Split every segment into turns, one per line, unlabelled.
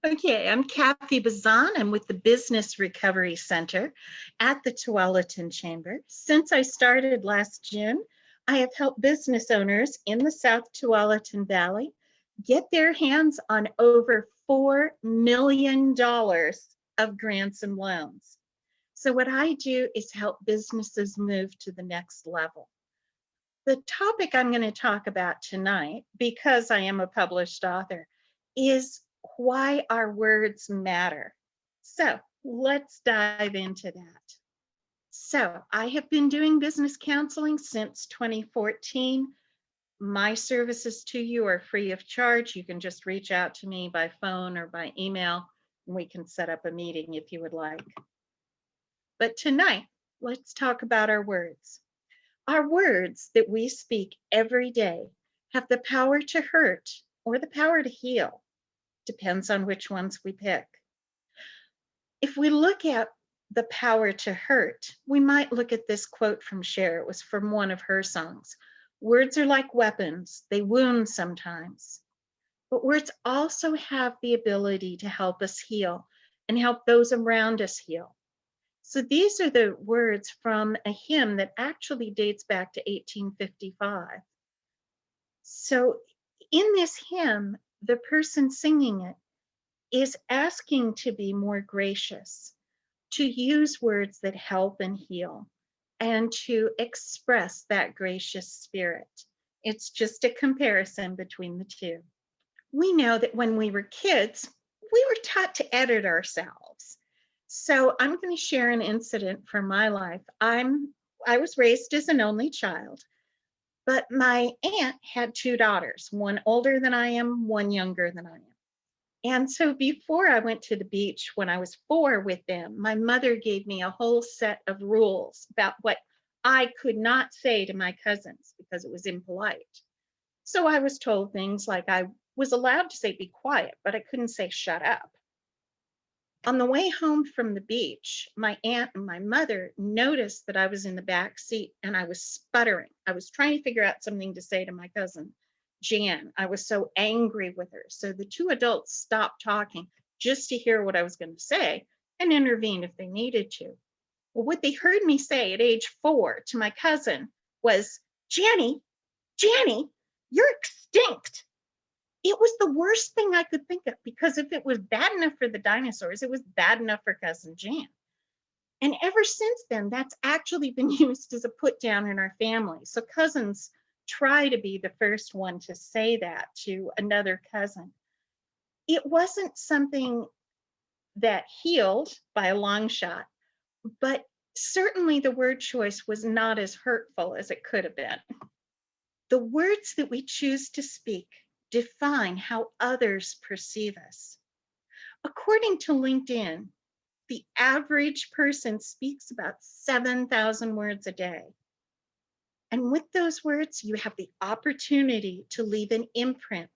Okay, I'm Kathy Bazan. I'm with the Business Recovery Center at the Tualatin Chamber. Since I started last June, I have helped business owners in the South Tualatin Valley get their hands on over $4 million of grants and loans. So what I do is help businesses move to the next level. The topic I'm going to talk about tonight, because I am a published author, is why our words matter. So let's dive into that. So I have been doing business counseling since 2014. My services to you are free of charge. You can just reach out to me by phone or by email, and we can set up a meeting if you would like. But tonight, let's talk about our words. Our words that we speak every day have the power to hurt or the power to heal. Depends on which ones we pick. If we look at the power to hurt, we might look at this quote from Cher. It was from one of her songs. Words are like weapons. They wound sometimes. But words also have the ability to help us heal and help those around us heal. So these are the words from a hymn that actually dates back to 1855. So in this hymn, the person singing it is asking to be more gracious, to use words that help and heal, and to express that gracious spirit. It's just a comparison between the two. We know that when we were kids, we were taught to edit ourselves. So I'm going to share an incident from my life. I was raised as an only child, but my aunt had two daughters, one older than I am, one younger than I am. And so before I went to the beach when I was 4 with them, my mother gave me a whole set of rules about what I could not say to my cousins because it was impolite. So I was told things like I was allowed to say be quiet, but I couldn't say shut up. On the way home from the beach, my aunt and my mother noticed that I was in the back seat and I was sputtering. I was trying to figure out something to say to my cousin, Jan. I was so angry with her. So the two adults stopped talking just to hear what I was going to say and intervene if they needed to. Well, what they heard me say at age 4 to my cousin was, Janny, you're extinct. It was the worst thing I could think of, because if it was bad enough for the dinosaurs, it was bad enough for Cousin Jan. And ever since then, that's actually been used as a put down in our family. So cousins try to be the first one to say that to another cousin. It wasn't something that healed by a long shot, but certainly the word choice was not as hurtful as it could have been. The words that we choose to speak define how others perceive us. According to LinkedIn, the average person speaks about 7,000 words a day. And with those words, you have the opportunity to leave an imprint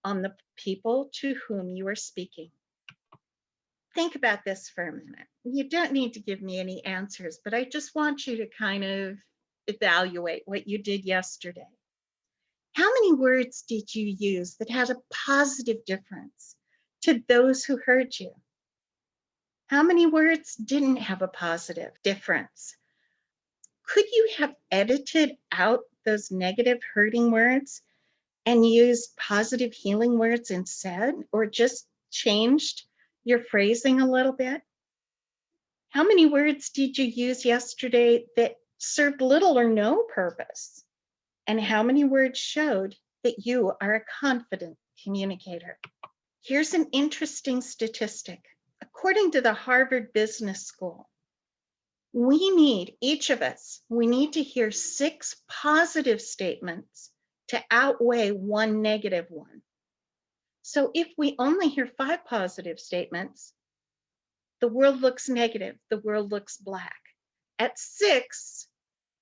on the people to whom you are speaking. Think about this for a minute. You don't need to give me any answers, but I just want you to kind of evaluate what you did yesterday. How many words did you use that had a positive difference to those who heard you? How many words didn't have a positive difference? Could you have edited out those negative hurting words and used positive healing words instead, or just changed your phrasing a little bit? How many words did you use yesterday that served little or no purpose? And how many words showed that you are a confident communicator? Here's an interesting statistic. According to the Harvard Business School, each of us need to hear 6 positive statements to outweigh 1 negative one. So if we only hear 5 positive statements, the world looks negative, the world looks black. At 6,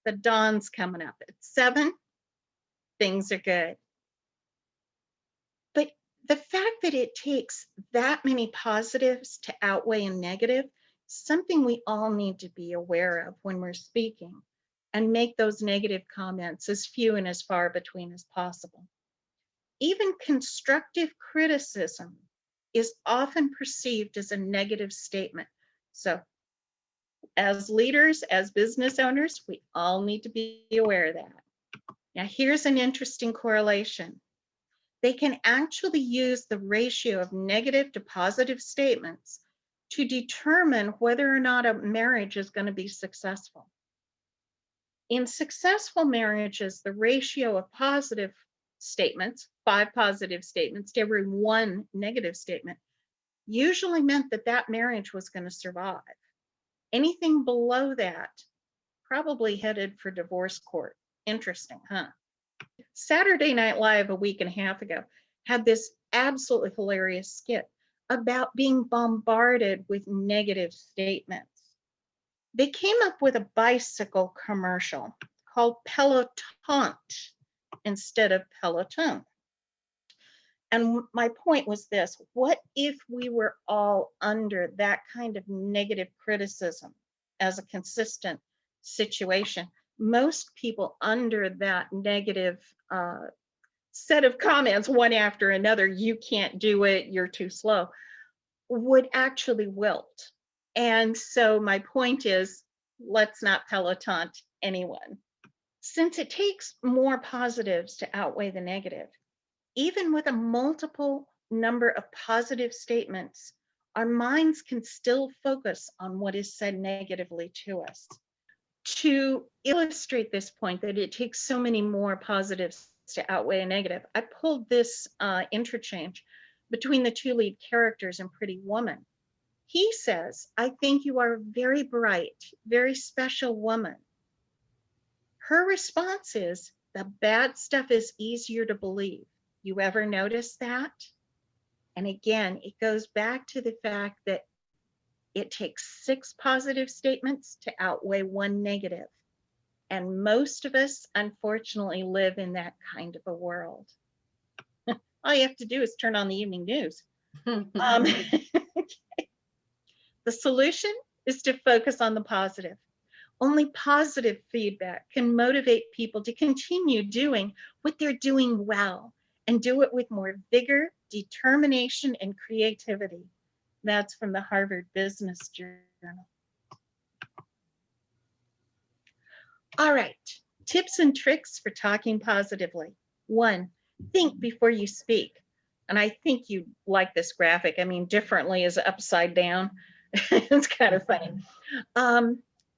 the dawn's coming up. At 7, things are good. But the fact that it takes that many positives to outweigh a negative, something we all need to be aware of when we're speaking, and make those negative comments as few and as far between as possible. Even constructive criticism is often perceived as a negative statement. So as leaders, as business owners, we all need to be aware of that. Now, here's an interesting correlation. They can actually use the ratio of negative to positive statements to determine whether or not a marriage is going to be successful. In successful marriages, the ratio of positive statements, 5 positive statements to every 1 negative statement, usually meant that that marriage was going to survive. Anything below that, probably headed for divorce court. Interesting, huh? Saturday Night Live a week and a half ago had this absolutely hilarious skit about being bombarded with negative statements. They came up with a bicycle commercial called Peloton instead of Peloton. And my point was this: what if we were all under that kind of negative criticism as a consistent situation? Most people under that negative set of comments, one after another, you can't do it, you're too slow, would actually wilt. And so my point is, let's not Peloton anyone. Since it takes more positives to outweigh the negative, even with a multiple number of positive statements, our minds can still focus on what is said negatively to us. To illustrate this point that it takes so many more positives to outweigh a negative, I pulled this interchange between the 2 lead characters in Pretty Woman. He says, "I think you are a very bright, very special woman." Her response is, "The bad stuff is easier to believe." You ever notice that? And again, it goes back to the fact that it takes 6 positive statements to outweigh 1 negative. And most of us, unfortunately, live in that kind of a world. All you have to do is turn on the evening news. The solution is to focus on the positive. Only positive feedback can motivate people to continue doing what they're doing well and do it with more vigor, determination, and creativity. That's from the Harvard Business Journal. All right, tips and tricks for talking positively. 1, think before you speak. And I think you like this graphic. I mean, differently is upside down. It's kind of funny.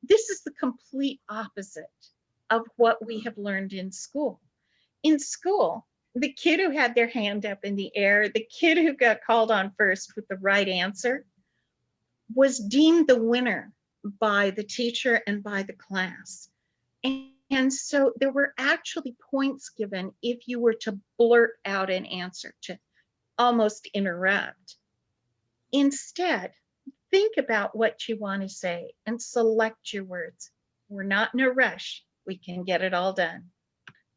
This is the complete opposite of what we have learned in school. In school, the kid who had their hand up in the air, the kid who got called on first with the right answer, was deemed the winner by the teacher and by the class. And so there were actually points given if you were to blurt out an answer, to almost interrupt. Instead, think about what you want to say and select your words. We're not in a rush. We can get it all done.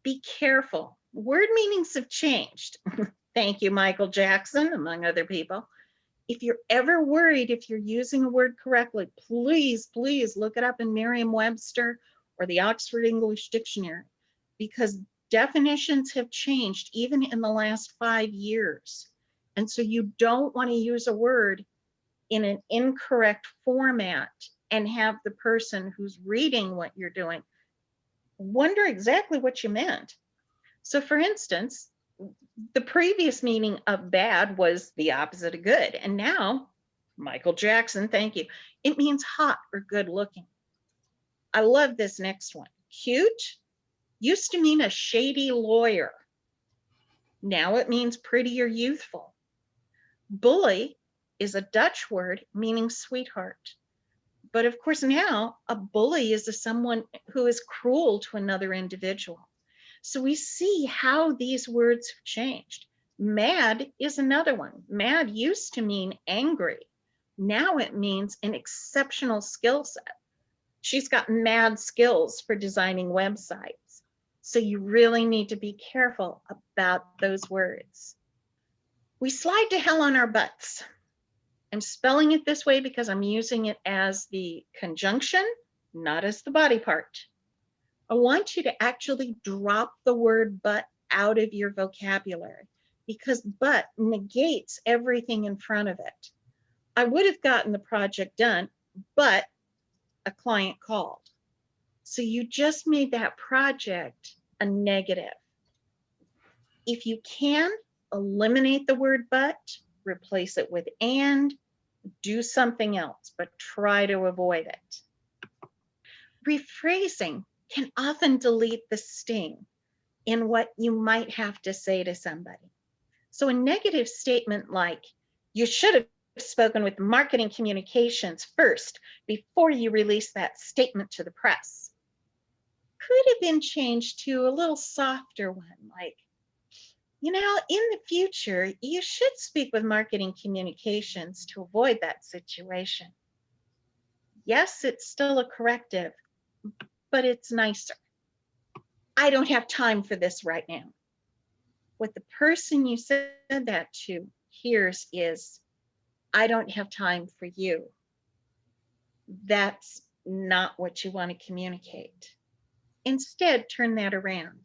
Be careful. Word meanings have changed. Thank you, Michael Jackson, among other people. If you're ever worried if you're using a word correctly, please, please look it up in Merriam-Webster or the Oxford English Dictionary, because definitions have changed even in the last 5 years. And so you don't want to use a word in an incorrect format and have the person who's reading what you're doing wonder exactly what you meant. So for instance, the previous meaning of bad was the opposite of good. And now, Michael Jackson, thank you, it means hot or good looking. I love this next one. Cute used to mean a shady lawyer. Now it means pretty or youthful. Bully is a Dutch word meaning sweetheart. But of course now a bully is someone who is cruel to another individual. So we see how these words have changed. Mad is another one. Mad used to mean angry. Now it means an exceptional skill set. She's got mad skills for designing websites. So you really need to be careful about those words. We slide to hell on our butts. I'm spelling it this way because I'm using it as the conjunction, not as the body part. I want you to actually drop the word but out of your vocabulary. because but negates everything in front of it. I would have gotten the project done, but a client called. So you just made that project a negative. If you can, eliminate the word but, replace it with and, do something else, but try to avoid it. Rephrasing can often delete the sting in what you might have to say to somebody. So a negative statement like, you should have spoken with marketing communications first before you release that statement to the press, could have been changed to a little softer one like, in the future, you should speak with marketing communications to avoid that situation. Yes, it's still a corrective, but it's nicer. I don't have time for this right now. What the person you said that to hears is, I don't have time for you. That's not what you want to communicate. Instead, turn that around.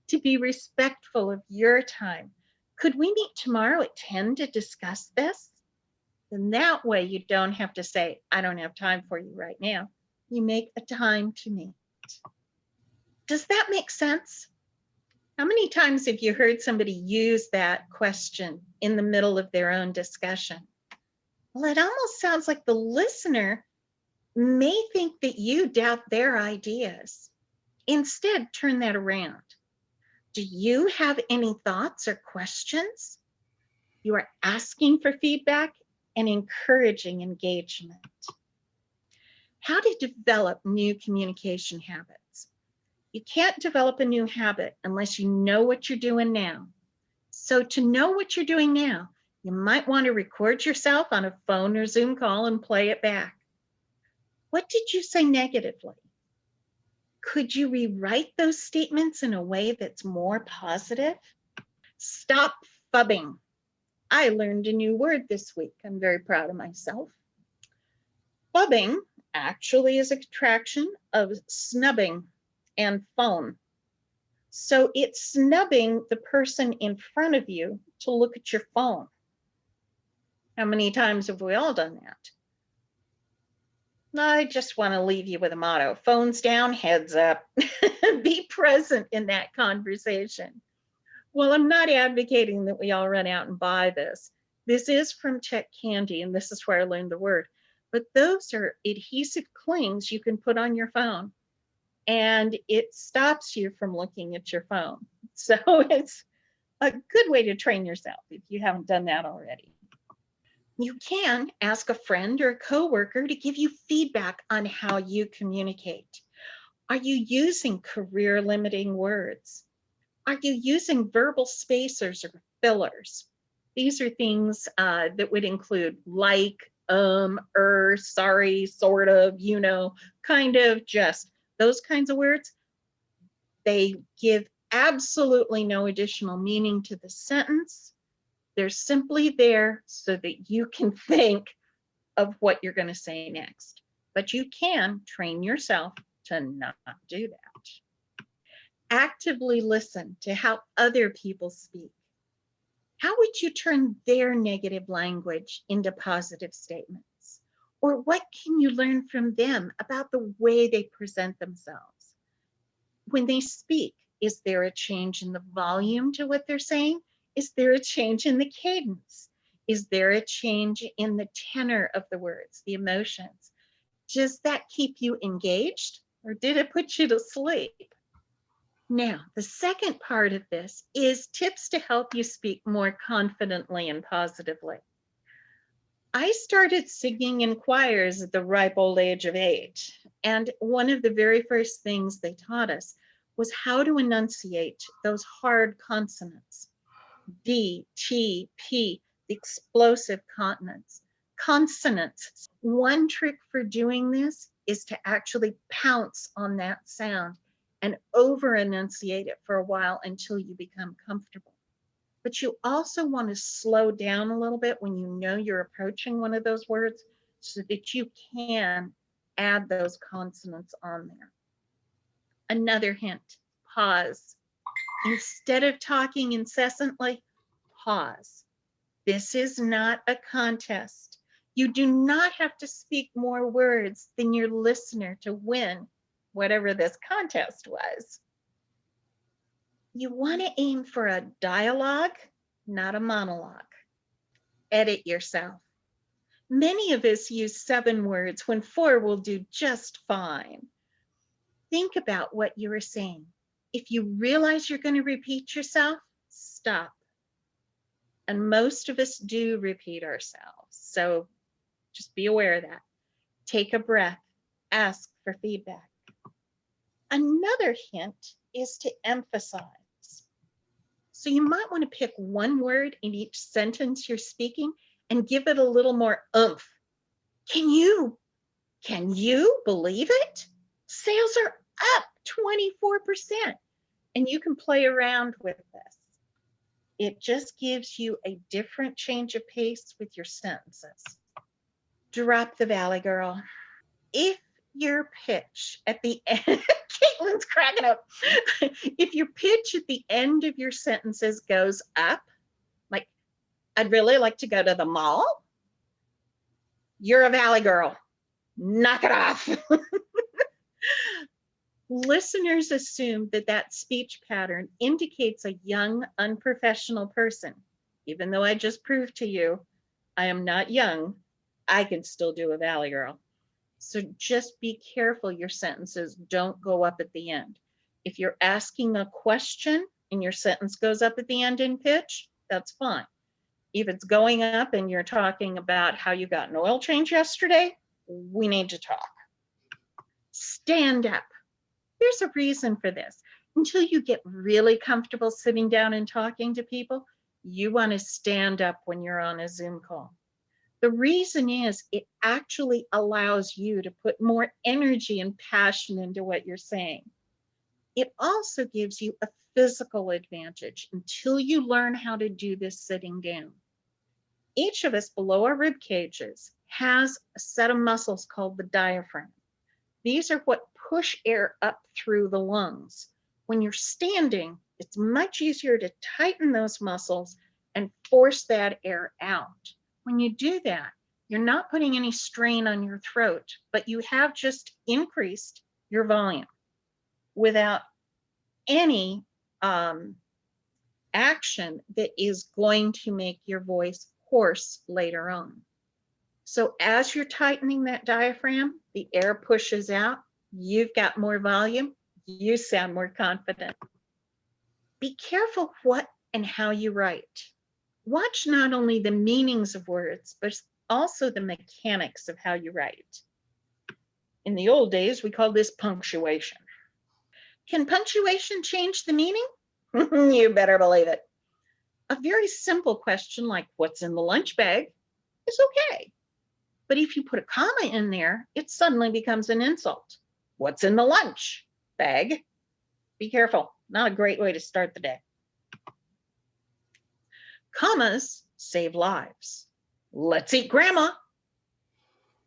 To be respectful of your time, could we meet tomorrow at 10 to discuss this? Then that way you don't have to say, I don't have time for you right now. You make a time to meet. Does that make sense? How many times have you heard somebody use that question in the middle of their own discussion? Well, it almost sounds like the listener may think that you doubt their ideas. Instead, turn that around. Do you have any thoughts or questions? You are asking for feedback and encouraging engagement. How to develop new communication habits. You can't develop a new habit unless you know what you're doing now. So to know what you're doing now, you might want to record yourself on a phone or Zoom call and play it back. What did you say negatively? Could you rewrite those statements in a way that's more positive? Stop phubbing. I learned a new word this week. I'm very proud of myself. Phubbing actually is a contraction of snubbing and phone. So it's snubbing the person in front of you to look at your phone. How many times have we all done that? I just want to leave you with a motto: phones down, heads up. Be present in that conversation. Well, I'm not advocating that we all run out and buy this. This is from Tech Candy, and this is where I learned the word. But those are adhesive clings you can put on your phone, and it stops you from looking at your phone. So it's a good way to train yourself if you haven't done that already. You can ask a friend or a coworker to give you feedback on how you communicate. Are you using career limiting words? Are you using verbal spacers or fillers? These are things that would include like, sorry, sort of, kind of, just those kinds of words. They give absolutely no additional meaning to the sentence. They're simply there so that you can think of what you're going to say next. But you can train yourself to not do that. Actively listen to how other people speak. How would you turn their negative language into positive statements? Or what can you learn from them about the way they present themselves? When they speak, is there a change in the volume to what they're saying? Is there a change in the cadence? Is there a change in the tenor of the words, the emotions? Does that keep you engaged, or did it put you to sleep? Now, the second part of this is tips to help you speak more confidently and positively. I started singing in choirs at the ripe old age of 8, and one of the very first things they taught us was how to enunciate those hard consonants. D, T, P, the explosive consonants. One trick for doing this is to actually pounce on that sound and over enunciate it for a while until you become comfortable. But you also want to slow down a little bit when you know you're approaching one of those words so that you can add those consonants on there. Another hint, pause. Instead of talking incessantly, pause. This is not a contest. You do not have to speak more words than your listener to win whatever this contest was. You want to aim for a dialogue, not a monologue. Edit yourself. Many of us use 7 words when 4 will do just fine. Think about what you were saying. If you realize you're going to repeat yourself, stop. And most of us do repeat ourselves. So just be aware of that. Take a breath. Ask for feedback. Another hint is to emphasize. So you might want to pick one word in each sentence you're speaking and give it a little more oomph. Can you believe it? Sales are up 24%. And you can play around with this. It just gives you a different change of pace with your sentences. Drop the valley, girl. If your pitch at the end, Caitlin's cracking up. If your pitch at the end of your sentences goes up, like, I'd really like to go to the mall, you're a valley girl. Knock it off. Listeners assume that that speech pattern indicates a young, unprofessional person. Even though I just proved to you I am not young, I can still do a valley girl. So just be careful your sentences don't go up at the end. If you're asking a question and your sentence goes up at the end in pitch, that's fine. If it's going up and you're talking about how you got an oil change yesterday, we need to talk. Stand up. There's a reason for this. Until you get really comfortable sitting down and talking to people, you want to stand up when you're on a Zoom call. The reason is it actually allows you to put more energy and passion into what you're saying. It also gives you a physical advantage until you learn how to do this sitting down. Each of us below our rib cages has a set of muscles called the diaphragm. These are what push air up through the lungs. When you're standing, it's much easier to tighten those muscles and force that air out. When you do that, you're not putting any strain on your throat, but you have just increased your volume without any action that is going to make your voice hoarse later on. So as you're tightening that diaphragm, the air pushes out, you've got more volume, you sound more confident. Be careful what and how you write. Watch not only the meanings of words, but also the mechanics of how you write. In the old days, we called this punctuation. Can punctuation change the meaning? You better believe it. A very simple question like, what's in the lunch bag, is okay. But if you put a comma in there, it suddenly becomes an insult. What's in the lunch bag? Be careful. Not a great way to start the day. Commas save lives. Let's eat, Grandma.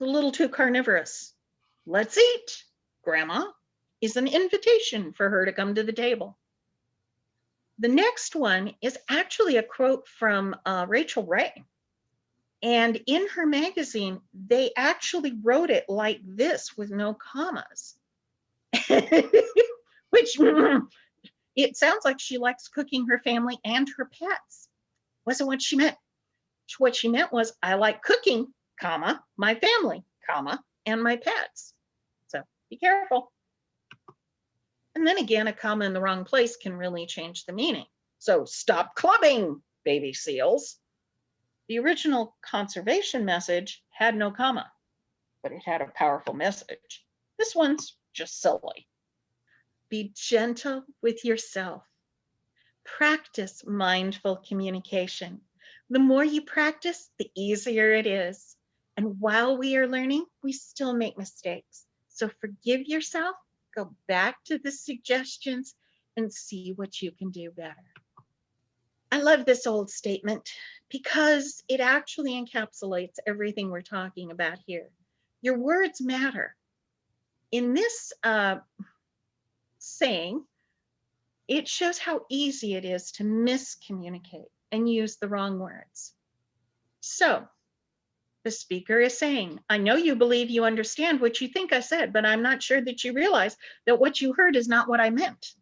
A little too carnivorous. Let's eat, Grandma, is an invitation for her to come to the table. The next one is actually a quote from Rachel Ray. And in her magazine, they actually wrote it like this with no commas, which it sounds like she likes cooking her family and her pets. Wasn't what she meant. What she meant was, I like cooking, comma, my family, comma, and my pets. So be careful. And then again, a comma in the wrong place can really change the meaning. So stop clubbing, baby seals. The original conservation message had no comma, but it had a powerful message. This one's just silly. Be gentle with yourself. Practice mindful communication. The more you practice, the easier it is. And while we are learning, we still make mistakes. So forgive yourself, go back to the suggestions, and see what you can do better. I love this old statement because it actually encapsulates everything we're talking about here. Your words matter. In this saying, it shows how easy it is to miscommunicate. and use the wrong words. So the speaker is saying, I know you believe you understand what you think I said, but I'm not sure that you realize that what you heard is not what I meant.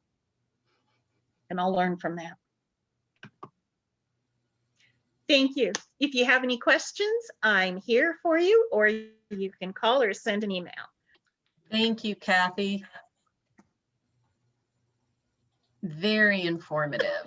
And I'll learn from that. Thank you. If you have any questions, I'm here for you, or you can call or send an email.
Thank you, Kathy. Very informative.